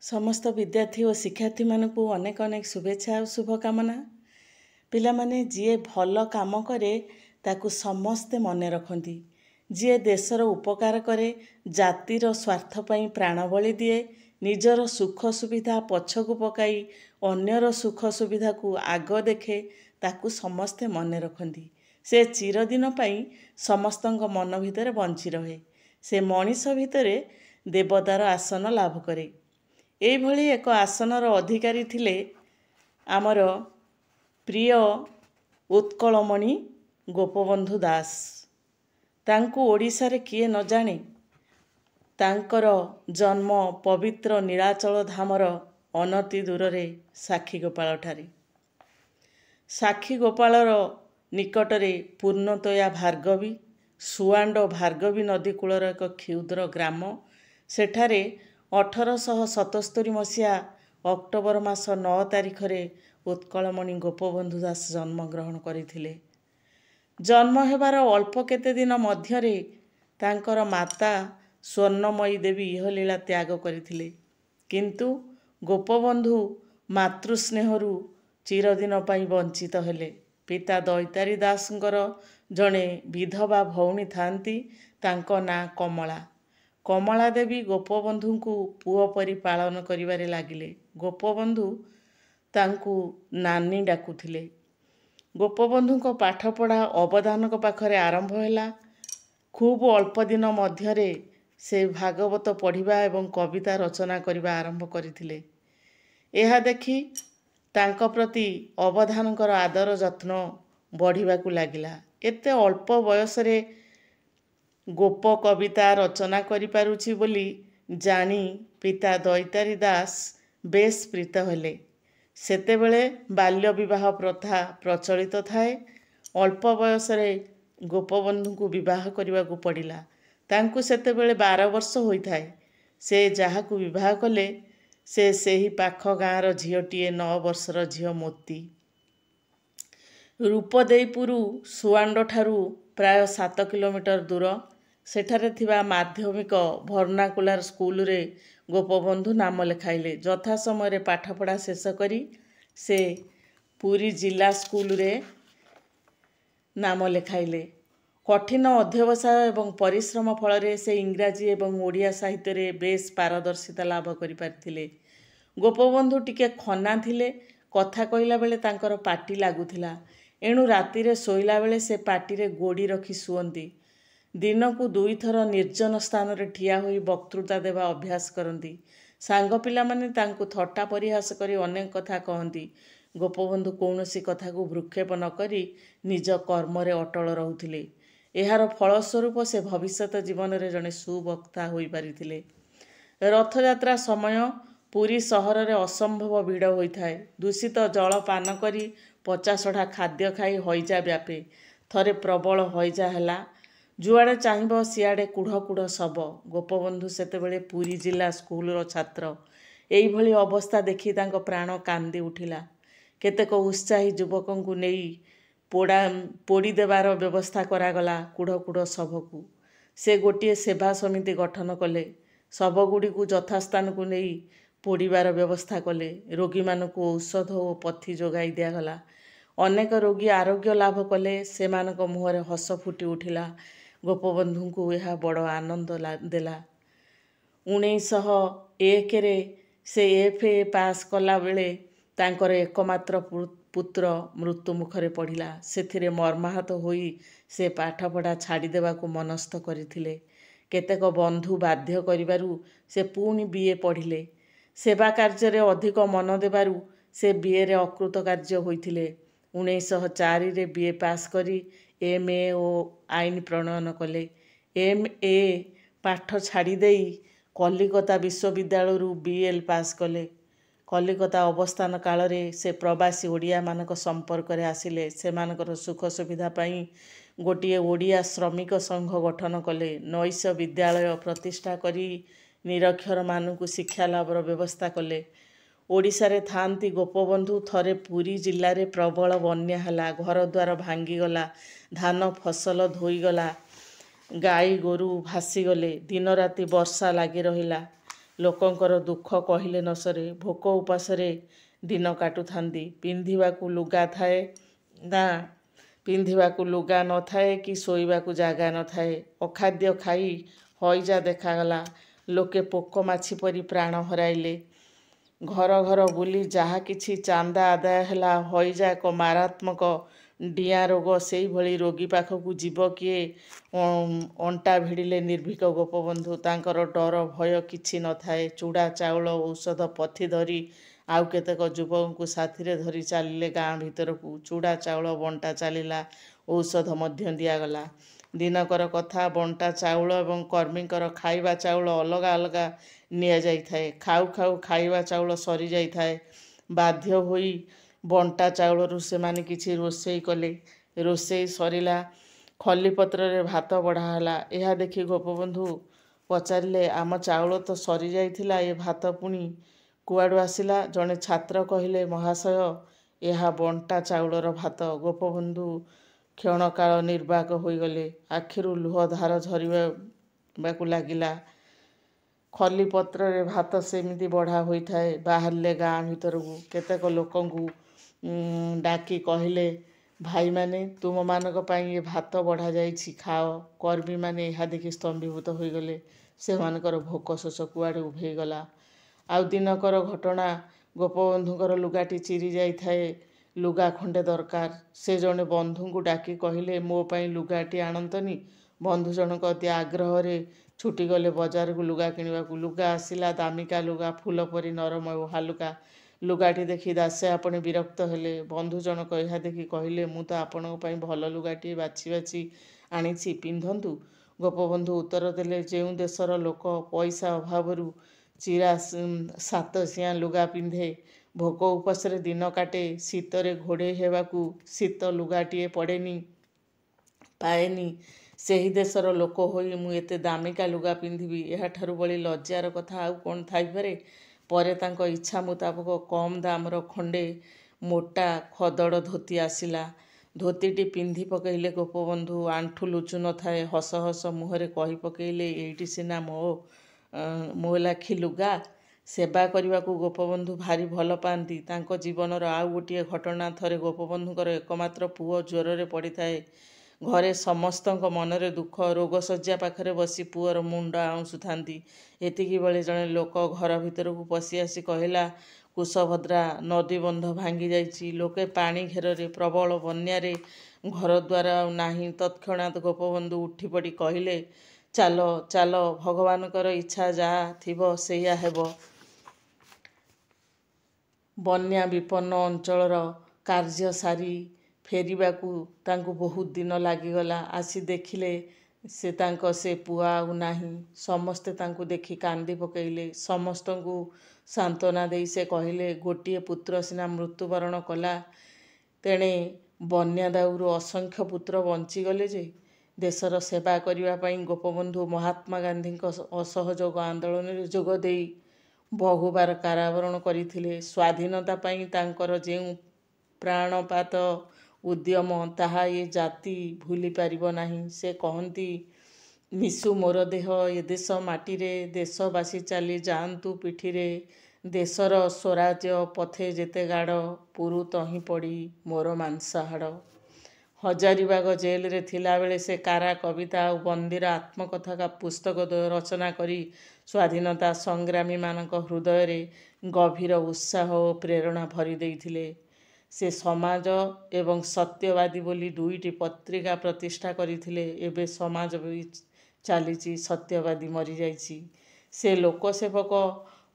समस्त विद्यार्थी और शिक्षार्थी मानकु अनेक अनेक शुभेच्छा और शुभकामना। पिलामाने जी भल काम करे ताकू समस्ते मने रखती। जी देशर उपकार करे, जातिर स्वार्थ पई प्राण बलि दिए, निजर सुख सुविधा पछकु पकाई अन्यर सुख सुविधा को आग देखे, ताकू समस्ते मने रखती। से चिरदिन पई समस्तंक मन भितर बंची रहे। से मनीष भितरे देवतार आसन लाभ करे। एई भली एक आसनर अधिकारी थिले आमर प्रिय उत्कलमणि गोपबंधु दास। तांकु ओडिशा रे किए न जाने। तांकर जन्म पवित्र नीलाचल धामर अनति दूर रे साक्षीगोपाल ठारे। साक्षीगोपालर निकटरे पूर्णतया भार्गवी, सुआंड भार्गवी नदी कूलर एक क्षुद्र ग्राम। सेठारे 1877 मसीहा अक्टोबर मास 9 तारिख रे उत्कलमणि गोपबंधु दास जन्म ग्रहण करथिले। जन्म हेबार अल्प केते दिन मध्यरे तांकर माता स्वर्णमयी देवी इहलीला त्याग करथिले। किंतु गोपबंधु मातृस्नेहरु चिरदिन पई वंचित हेले। पिता दैतारी दासंकर जणे विधवा भौणी थांती, तांको ना कमला। कमला देवी गोपबंधु को पुओ परी पालन करिबारे लागिले। गोपबंधु तांकु नानी डाकुथिले। गोपबंधु को पाठपढ़ा अवधानक पाखरे आरंभ हैला। खूब अल्प दिन मध्यरे से भागवत पढ़िबा एवं कविता रचना करिबा आरंभ करिथिले। एहा देखि तांको प्रति अवधानकर आदर जत्न बढ़िबाकु लागिला। एते अल्प बयस रे गोप कविता रचना करि पारुछि बोली जानी पिता दैतारी दास बेस प्रीत हेले। सेतेबेले बाल्य विवाह प्रथा प्रचलित थाए। अल्प बयस रे गोपबंधु को विवाह करबाकु पड़िला। तांकु सेतेबेले 12 वर्ष होइथाए। से जाहाकु विवाह कले से सेही पाख गाँर झीयटीए 9 वर्षर झीय मोती। रूपदेईपुरु सुआंड ठारू प्राय 7 किलोमीटर दूर। सेठारे थिबा माध्यमिक भर्नाकुलार स्कूल रे गोपबंधु नाम लेखाइले। यथा समय पाठपढ़ा शेष करी से पुरी जिला स्कूल रे नाम लेखाइले। कठिन अध्यवसाय एवं परिश्रम फल रे से इंग्राजी एवं ओडिया साहित्य रे बेस पारदर्शिता लाभ करि पारथिले। गोपबंधु टिके खना थिले। कथा कहिला बेले तांकर पाटी लागुथिला। एणु राति रे सोइला बेले से पाटी रे गोड़ी रखी सुअंती। दिनकू 2 थर निर्जन स्थान रे ठिया होई वक्तृता देवा अभ्यास करती। सांग पिला माने तांकु थट्टा परिहास करी अनेक कथा कहती। गोपबंधु कौनसी कथा को भ्रुक्षेप न करी निज कर्म रे अटल रहुथिले। एहार फलस्वरूप से भविष्यत जीवन रे जने सुवक्ता होई पारिथिले। रथयात्रा समय पुरी सहर रे असंभव भिड़ होइथाए। दूषित जल पान करी पचासढ़ा खाद्य खाई हईजा व्यापे। थरे प्रबल हईजा हैला। जुआड़े चाहब सियाड़े कुढ़ कुढ़ शब। गोपबंधु सेतेबेले पुरी जिला स्कूल छात्र। एई भली अवस्था देखि तांको प्राण कांदी उठिला। केतेक उत्साही युवकों को नेई पोड़ी देवार व्यवस्था करागला कुढ़ कुढ़ शबकू। से गोटे सेवा समिति गठन कले। शबगुड़ी को यथास्थान को नेई पोड़ीबार व्यवस्था कले। रोगी मानकु औषध और पथी जोगाई दियागला। अनेक रोगी आरोग्य लाभ कले। सेमानक मुहरे हस फुटी उठिला। गोपबंधु को यह बड़ आनंद देला। 1901 रे से FA पास कला बेले तांकर एकमात्र पुत्र मृत्यु मुखरे पड़िला। सेथिरे मर्माहत होई से पाठपढ़ा छाड़ी देवाकू मनस्थ करथिले। केतेक बंधु बाध्य करिबारु से पुणी BA पढ़िले। सेवा कार्य रे अधिक मन देबारु से BA रे अकृत कार्य होइथिले। 1904 रे BA पास करी MA और आईन प्रणयन कले। MA पाठ छाड़ी देई कलिकता विश्वविद्यालय BL पास कले। कलिकता अवस्थान काल रे से प्रवासी ओडिया मानक संपर्क रे आसिले। सेमानकर सुख सुविधा पाई गोटिए ओडिया श्रमिक संघ गठन कले। नैश विद्यालय प्रतिष्ठा करी निरक्षर मानकु शिक्षा लाभर व्यवस्था कले। ओडिशा रे थांती गोपबंधु थरे पुरी जिल्ला रे प्रबल बन्या हला। घर द्वार भांगी गला। धान फसल धोईगला। गाई गोरु भासीगले। दिन राति वर्षा लगी रहिला। ଲୋକଙ୍କର ଦୁଃଖ କହିଲେ ନ ସରେ। ଭୋକ ଉପାସରେ ଦିନ କାଟୁଥାନ୍ତି। ପିନ୍ଧିବାକୁ ଲୁଗା ଥାଏ ନା ପିନ୍ଧିବାକୁ ଲୁଗା ନଥାଏ କି ଶୋଇବାକୁ ଜାଗା ନଥାଏ। ଅଖାଦ୍ୟ ଖାଇ ହଇଜା ଦେଖାଗଲା। ଲୋକେ ପୋକ ମାଛି ପରି ପ୍ରାଣ ହରାଇଲେ। ଘର ଘର ବୁଲି ଯାହା କିଛି ଚାନ୍ଦା ଆଦାୟ ହେଲା। ହଇଜା ଏକ ମାରାତ୍ମକ ଡିଆଁ ରୋଗ। ସେଇଭଳି ରୋଗୀ ପାଖକୁ ଯିବ କିଏ? ଅଣ୍ଟା ଭିଡ଼ିଲେ ନିର୍ଭୀକ ଗୋପବନ୍ଧୁ। ତାଙ୍କର ଡର ଭୟ କିଛି ନଥାଏ। ଚୁଡ଼ା ଚାଉଳ ଔଷଧ ପଥି ଧରି ଆଉ କେତେକ ଯୁବକଙ୍କୁ ସାଥିରେ ଧରି ଚାଲିଲେ ଗାଁ ଭିତରକୁ। ଚୁଡ଼ା ଚାଉଳ ବଣ୍ଟା ଚାଲିଲା। ଔଷଧ ମଧ୍ୟ ଦିଆଗଲା। ଦିନକର କଥା, ବଣ୍ଟା ଚାଉଳ ଏବଂ କର୍ମୀଙ୍କର ଖାଇବା ଚାଉଳ ଅଲଗା ଅଲଗା ନିଆଯାଇଥାଏ। ଖାଉ ଖାଉ ଖାଇବା ଚାଉଳ ସରିଯାଇଥାଏ। ବାଧ୍ୟ ହୋଇ ବଣ୍ଟା ଚାଉଳରୁ ସେମାନେ କିଛି ରୋଷେଇ କଲେ। ରୋଷେଇ ସରିଲା। ଖଲିପତ୍ରରେ ଭାତ ବଢ଼ା ହେଲା। ଏହା ଦେଖି ଗୋପବନ୍ଧୁ ପଚାରିଲେ, ଆମ ଚାଉଳ ତ ସରିଯାଇଥିଲା, ଏ ଭାତ ପୁଣି କୁଆଡ଼ୁ ଆସିଲା? ଜଣେ ଛାତ୍ର କହିଲେ, ମହାଶୟ, ଏହା ବଣ୍ଟା ଚାଉଳର ଭାତ। ଗୋପବନ୍ଧୁ କ୍ଷଣକାଳ ନିର୍ବାକ ହୋଇଗଲେ। ଆଖିରୁ ଲୁହ ଧାର ଝରିବାକୁ ଲାଗିଲା। ଖଲିପତ୍ରରେ ଭାତ ସେମିତି ବଢ଼ା ହୋଇଥାଏ। ବାହାରିଲେ ଗାଁ ଭିତରକୁ। କେତେକ ଲୋକଙ୍କୁ ଡାକି କହିଲେ, ଭାଇମାନେ, ତୁମମାନଙ୍କ ପାଇଁ ଏ ଭାତ ବଢ଼ାଯାଇଛି, ଖାଅ। କର୍ମୀମାନେ ଏହା ଦେଖି ସ୍ତମ୍ଭୀଭୂତ ହୋଇଗଲେ। ସେମାନଙ୍କର ଭୋକ ଶୋଷ କୁଆଡ଼େ ଉଭେଇଗଲା। ଆଉ ଦିନକର ଘଟଣା, ଗୋପବନ୍ଧୁଙ୍କର ଲୁଗାଟି ଚିରି ଯାଇଥାଏ। ଲୁଗା ଖଣ୍ଡେ ଦରକାର। ସେ ଜଣେ ବନ୍ଧୁଙ୍କୁ ଡାକି କହିଲେ, ମୋ ପାଇଁ ଲୁଗାଟି ଆଣନ୍ତନି। ବନ୍ଧୁ ଜଣକ ଅତି ଆଗ୍ରହରେ ଛୁଟିଗଲେ ବଜାରକୁ ଲୁଗା କିଣିବାକୁ। ଲୁଗା ଆସିଲା। ଦାମିକା ଲୁଗା, ଫୁଲ ପରି ନରମ ଓ ହାଲୁକା। ଲୁଗାଟି ଦେଖି ଦାସେ ଆପଣ ବିରକ୍ତ ହେଲେ। ବନ୍ଧୁ ଜଣକ ଏହା ଦେଖି କହିଲେ, ମୁଁ ତ ଆପଣଙ୍କ ପାଇଁ ଭଲ ଲୁଗାଟିଏ ବାଛି ବାଛି ଆଣିଛି, ପିନ୍ଧନ୍ତୁ। ଗୋପବନ୍ଧୁ ଉତ୍ତର ଦେଲେ, ଯେଉଁ ଦେଶର ଲୋକ ପଇସା ଅଭାବରୁ ଚିରା ସାତସିଆଁ ଲୁଗା ପିନ୍ଧେ, ଭୋକ ଉପାସରେ ଦିନ କାଟେ, ଶୀତରେ ଘୋଡ଼େଇ ହେବାକୁ ଶୀତ ଲୁଗାଟିଏ ପାଏନି, ସେହି ଦେଶର ଲୋକ ହୋଇ ମୁଁ ଏତେ ଦାମିକା ଲୁଗା ପିନ୍ଧିବି, ଏହାଠାରୁ ବଳି ଲଜ୍ଜାର କଥା ଆଉ କ'ଣ ଥାଇପାରେ? ପରେ ତାଙ୍କ ଇଚ୍ଛା ମୁତାବକ କମ୍ ଦାମର ଖଣ୍ଡେ ମୋଟା ଖଦଡ଼ ଧୋତି ଆସିଲା। ଧୋତିଟି ପିନ୍ଧି ପକାଇଲେ ଗୋପବନ୍ଧୁ। ଆଣ୍ଠୁ ଲୁଚୁ ନଥାଏ। ହସ ହସ ମୁହଁରେ କହି ପକାଇଲେ, ଏଇଟି ସିନା ମୋ ଲାଖି ଲୁଗା। ସେବା କରିବାକୁ ଗୋପବନ୍ଧୁ ଭାରି ଭଲ ପାଆନ୍ତି। ତାଙ୍କ ଜୀବନର ଆଉ ଗୋଟିଏ ଘଟଣା। ଥରେ ଗୋପବନ୍ଧୁଙ୍କର ଏକମାତ୍ର ପୁଅ ଜ୍ୱରରେ ପଡ଼ିଥାଏ। ଘରେ ସମସ୍ତଙ୍କ ମନରେ ଦୁଃଖ। ରୋଗଶଯ୍ୟା ପାଖରେ ବସି ପୁଅର ମୁଣ୍ଡ ଆଉଁଶୁଥାନ୍ତି। ଏତିକିବେଳେ ଜଣେ ଲୋକ ଘର ଭିତରକୁ ପଶି ଆସି କହିଲା, କୁଶଭଦ୍ରା ନଦୀବନ୍ଧ ଭାଙ୍ଗି ଯାଇଛି। ଲୋକେ ପାଣି ଘେରରେ, ପ୍ରବଳ ବନ୍ୟାରେ ଘରଦ୍ୱାର ଆଉ ନାହିଁ। ତତ୍କ୍ଷଣାତ୍ ଗୋପବନ୍ଧୁ ଉଠିପଡ଼ି କହିଲେ, ଚାଲ ଚାଲ, ଭଗବାନଙ୍କର ଇଚ୍ଛା ଯାହା ଥିବ ସେଇଆ ହେବ। ବନ୍ୟା ବିପନ୍ନ ଅଞ୍ଚଳର କାର୍ଯ୍ୟ ସାରି ଫେରିବାକୁ ତାଙ୍କୁ ବହୁତ ଦିନ ଲାଗିଗଲା। ଆସି ଦେଖିଲେ ସେ ପୁଅ ଆଉ ନାହିଁ। ସମସ୍ତେ ତାଙ୍କୁ ଦେଖି କାନ୍ଦି ପକାଇଲେ। ସମସ୍ତଙ୍କୁ ସାନ୍ତ୍ୱନା ଦେଇ ସେ କହିଲେ, ଗୋଟିଏ ପୁତ୍ର ସିନା ମୃତ୍ୟୁବରଣ କଲା, ତେଣେ ବନ୍ୟା ଦାଉରୁ ଅସଂଖ୍ୟ ପୁତ୍ର ବଞ୍ଚିଗଲେ ଯେ। ଦେଶର ସେବା କରିବା ପାଇଁ ଗୋପବନ୍ଧୁ ମହାତ୍ମା ଗାନ୍ଧୀଙ୍କ ଅସହଯୋଗ ଆନ୍ଦୋଳନରେ ଯୋଗ ଦେଇ ବହୁବାର କାରାବରଣ କରିଥିଲେ। ସ୍ୱାଧୀନତା ପାଇଁ ତାଙ୍କର ଯେଉଁ ପ୍ରାଣପାତ ଉଦ୍ୟମ, ତାହା ଏ ଜାତି ଭୁଲି ପାରିବ ନାହିଁ। ସେ କହନ୍ତି, ମିଶୁ ମୋର ଦେହ ଏ ଦେଶ ମାଟିରେ, ଦେଶବାସୀ ଚାଲି ଯାଆନ୍ତୁ ପିଠିରେ, ଦେଶର ସ୍ୱରାଜ୍ୟ ପଥେ ଯେତେ ଗାଡ଼, ପୁରୁ ତହିଁ ପଡ଼ି ମୋର ମାଂସ ହାଡ଼। ହଜାରିବାଗ ଜେଲରେ ଥିଲାବେଳେ ସେ କାରା କବିତା ଆଉ ବନ୍ଦୀର ଆତ୍ମକଥା ପୁସ୍ତକ ରଚନା କରି ସ୍ୱାଧୀନତା ସଂଗ୍ରାମୀମାନଙ୍କ ହୃଦୟରେ ଗଭୀର ଉତ୍ସାହ ଓ ପ୍ରେରଣା ଭରି ଦେଇଥିଲେ। ସେ ସମାଜ ଏବଂ ସତ୍ୟବାଦୀ ବୋଲି ଦୁଇଟି ପତ୍ରିକା ପ୍ରତିଷ୍ଠା କରିଥିଲେ। ଏବେ ସମାଜ ବି ଚାଲିଛି, ସତ୍ୟବାଦୀ ମରିଯାଇଛି। ସେ ଲୋକସେବକ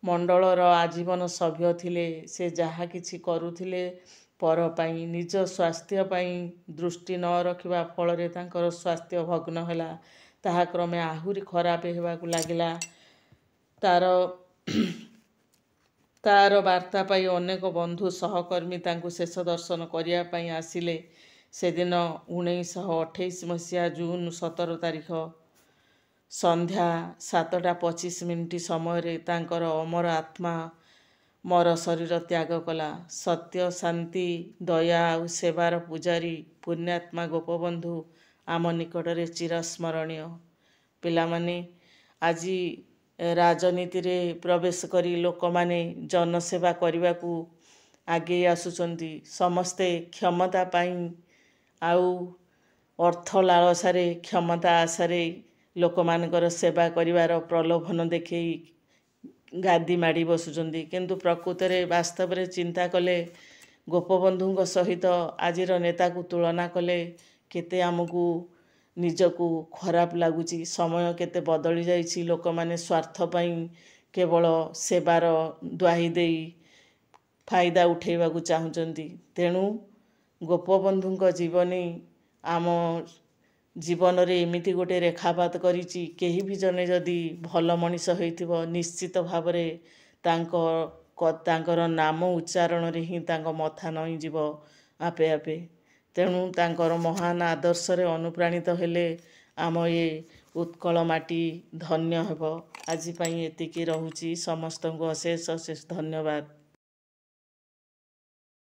ମଣ୍ଡଳର ଆଜୀବନ ସଭ୍ୟ ଥିଲେ। ସେ ଯାହା କିଛି କରୁଥିଲେ ପର ପାଇଁ, ନିଜ ସ୍ୱାସ୍ଥ୍ୟ ପାଇଁ ଦୃଷ୍ଟି ନ ରଖିବା ଫଳରେ ତାଙ୍କର ସ୍ୱାସ୍ଥ୍ୟ ଭଗ୍ନ ହେଲା। ତାହା କ୍ରମେ ଆହୁରି ଖରାପ ହେବାକୁ ଲାଗିଲା। ତାର ବାର୍ତ୍ତା ପାଇ ଅନେକ ବନ୍ଧୁ ସହକର୍ମୀ ତାଙ୍କୁ ଶେଷ ଦର୍ଶନ କରିବା ପାଇଁ ଆସିଲେ। ସେଦିନ 1928 ମସିହା ଜୁନ 17 ତାରିଖ ସନ୍ଧ୍ୟା 7:25 ସମୟରେ ତାଙ୍କର ଅମର ଆତ୍ମା ମର ଶରୀର ତ୍ୟାଗ କଲା। ସତ୍ୟ, ଶାନ୍ତି, ଦୟା ଆଉ ସେବାର ପୂଜାରୀ ପୁଣ୍ୟାତ୍ମା ଗୋପବନ୍ଧୁ ଆମ ନିକଟରେ ଚିରସ୍ମରଣୀୟ। ପିଲାମାନେ, ଆଜି ରାଜନୀତିରେ ପ୍ରବେଶ କରି ଲୋକମାନେ ଜନସେବା କରିବାକୁ ଆଗେଇ ଆସୁଛନ୍ତି। ସମସ୍ତେ କ୍ଷମତା ପାଇଁ ଆଉ ଅର୍ଥ ଲାଳସାରେ କ୍ଷମତା ଆଶାରେ ଲୋକମାନଙ୍କର ସେବା କରିବାର ପ୍ରଲୋଭନ ଦେଖେଇ ଗାଦି ମାଡ଼ି ବସୁଛନ୍ତି। କିନ୍ତୁ ପ୍ରକୃତରେ ବାସ୍ତବରେ ଚିନ୍ତା କଲେ ଗୋପବନ୍ଧୁଙ୍କ ସହିତ ଆଜିର ନେତାକୁ ତୁଳନା କଲେ କେତେ ଆମକୁ ନିଜକୁ ଖରାପ ଲାଗୁଛି। ସମୟ କେତେ ବଦଳି ଯାଇଛି। ଲୋକମାନେ ସ୍ୱାର୍ଥ ପାଇଁ କେବଳ ସେବାର ଦ୍ୱାହି ଦେଇ ଫାଇଦା ଉଠେଇବାକୁ ଚାହୁଁଛନ୍ତି। ତେଣୁ ଗୋପବନ୍ଧୁଙ୍କ ଜୀବନୀ ଆମ ଜୀବନରେ ଏମିତି ଗୋଟେ ରେଖାପାତ କରିଛି, କେହି ବି ଜଣେ ଯଦି ଭଲ ମଣିଷ ହେଇଥିବ ନିଶ୍ଚିତ ଭାବରେ ତାଙ୍କର ନାମ ଉଚ୍ଚାରଣରେ ହିଁ ତାଙ୍କ ମଥା ନଇଁଯିବ ଆପେ ଆପେ। ତେଣୁ ତାଙ୍କର ମହାନ ଆଦର୍ଶରେ ଅନୁପ୍ରାଣିତ ହେଲେ ଆମ ଏ ଉତ୍କଳ ମାଟି ଧନ୍ୟ ହେବ। ଆଜି ପାଇଁ ଏତିକି ରହୁଛି। ସମସ୍ତଙ୍କୁ ଅଶେଷ ଅଶେଷ ଧନ୍ୟବାଦ।